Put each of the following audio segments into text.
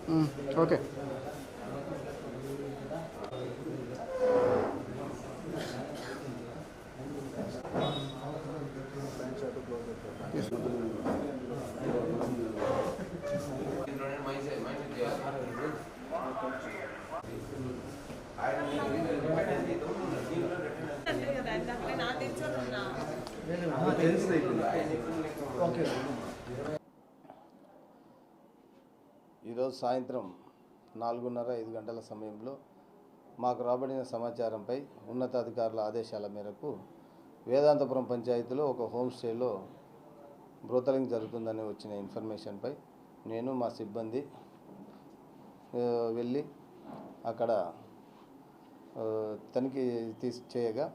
Okay. ఈరోజు సాయంత్రం 4:30-5 గంటల సమయంలో మాకు రాబడిన సమాచారంపై ఉన్నతాధికారుల ఆదేశాల మేరకు వేదాంతపురం పంచాయతీలో ఒక హోమ్ స్టేలో బ్రోతలింగ్ జరుగుతుందని వచ్చిన ఇన్ఫర్మేషన్పై నేను మా సిబ్బంది వెళ్ళి అక్కడ తనిఖీ చేయగా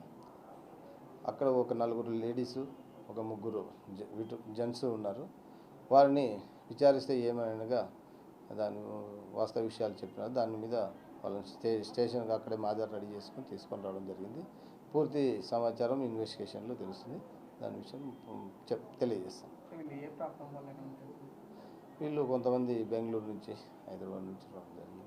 అక్కడ ఒక 4 లేడీసు, ఒక 3 జెంట్స్ ఉన్నారు. వారిని విచారిస్తే ఏమనగా దాని వాస్తవ విషయాలు చెప్పినారు. దాని మీద వాళ్ళని స్టేషన్కి అక్కడే మాజర్ రెడీ చేసుకొని తీసుకొని రావడం జరిగింది. పూర్తి సమాచారం ఇన్వెస్టిగేషన్లో తెలుస్తుంది. దాని విషయం తెలియజేస్తాం. వీళ్ళు కొంతమంది బెంగళూరు నుంచి, హైదరాబాద్ నుంచి రావడం జరిగింది.